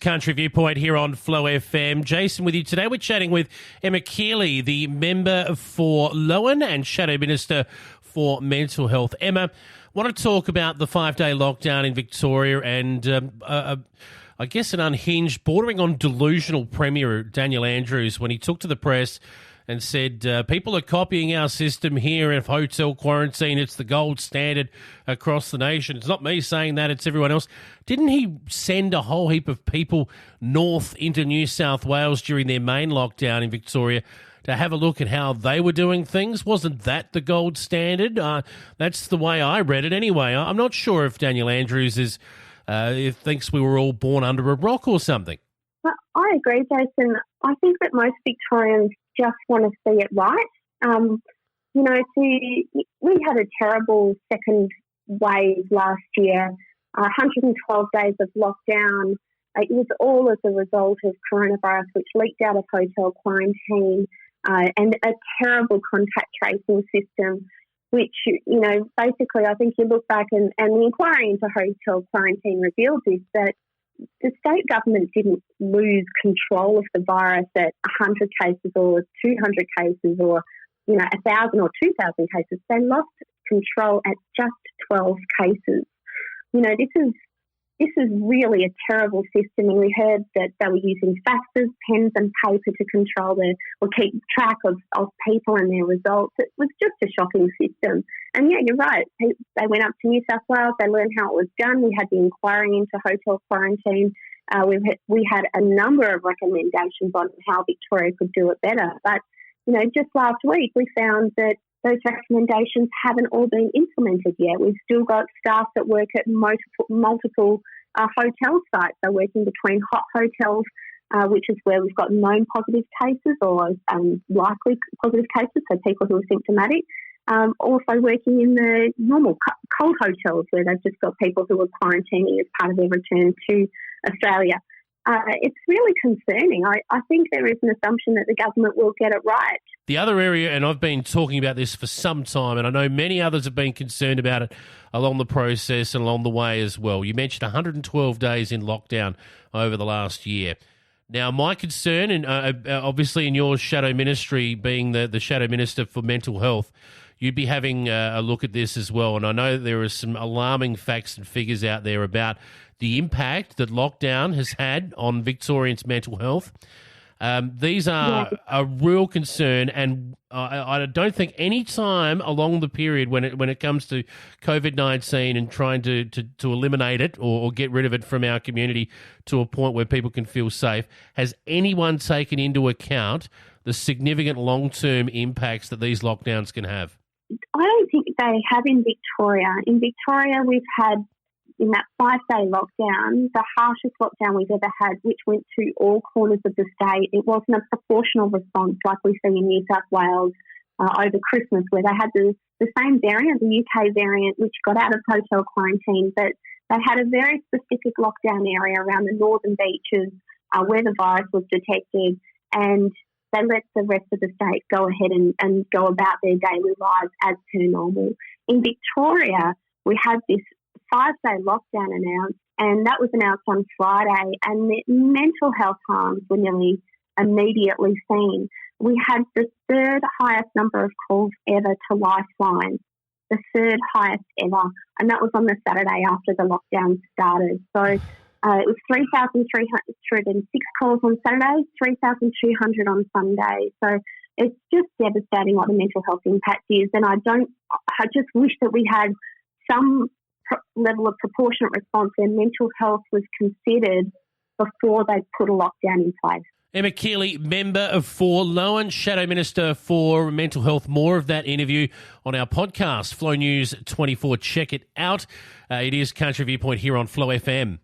Country Viewpoint here on Flow FM. Jason with you today. We're chatting with Emma Kealy, the member for Lowan and Shadow Minister for Mental Health. Emma, want to talk about the 5-day lockdown in Victoria and I guess an unhinged, bordering on delusional Premier Daniel Andrews when he took to the press and said, people are copying our system here of hotel quarantine. It's the gold standard across the nation. It's not me saying that, it's everyone else. Didn't he send a whole heap of people north into New South Wales during their main lockdown in Victoria to have a look at how they were doing things? Wasn't that the gold standard? That's the way I read it anyway. I'm not sure if Daniel Andrews thinks we were all born under a rock or something. Well, I agree, Jason. I think that most Victorians just want to see it right. We had a terrible second wave last year, 112 days of lockdown. It was all as a result of coronavirus, which leaked out of hotel quarantine and a terrible contact tracing system, which, basically I think you look back and the inquiry into hotel quarantine revealed this, that the state government didn't lose control of the virus at 100 cases or 200 cases or, 1,000 or 2,000 cases. They lost control at just 12 cases. This is really a terrible system, and we heard that they were using faxes, pens and paper to control or keep track of people and their results. It was just a shocking system. And yeah, you're right. They went up to New South Wales, they learned how it was done. We had the inquiry into hotel quarantine. We had a number of recommendations on how Victoria could do it better. But, just last week we found that those recommendations haven't all been implemented yet. We've still got staff that work at multiple hotel sites. They're working between hot hotels, which is where we've got known positive cases or likely positive cases, so people who are symptomatic. Also working in the normal cold hotels where they've just got people who are quarantining as part of their return to Australia. It's really concerning. I think there is an assumption that the government will get it right. The other area, and I've been talking about this for some time, and I know many others have been concerned about it along the process and along the way as well. You mentioned 112 days in lockdown over the last year. Now, my concern, and obviously in your shadow ministry, being the Shadow Minister for Mental Health, you'd be having a look at this as well. And I know there are some alarming facts and figures out there about the impact that lockdown has had on Victorians' mental health. These are a real concern, and I don't think any time along the period when it comes to COVID-19 and trying to eliminate it or get rid of it from our community to a point where people can feel safe, has anyone taken into account the significant long-term impacts that these lockdowns can have? I don't think they have in Victoria. In Victoria, we've had, in that 5-day lockdown, the harshest lockdown we've ever had, which went to all corners of the state. It wasn't a proportional response like we see in New South Wales over Christmas, where they had the same variant, the UK variant, which got out of hotel quarantine, but they had a very specific lockdown area around the northern beaches where the virus was detected, and they let the rest of the state go ahead and go about their daily lives as per normal. In Victoria, we had this 5-day lockdown announced, and that was announced on Friday, and the mental health harms were nearly immediately seen. We had the third highest number of calls ever to Lifeline, the third highest ever, and that was on the Saturday after the lockdown started. So it was 3,306 calls on Saturday, 3,200 on Sunday. So it's just devastating what the mental health impact is, and I just wish that we had some level of proportionate response where mental health was considered before they put a lockdown in place. Emma Kealy, member for Lowan, Shadow Minister for Mental Health. More of that interview on our podcast, Flow News 24. Check it out. It is Country Viewpoint here on Flow FM.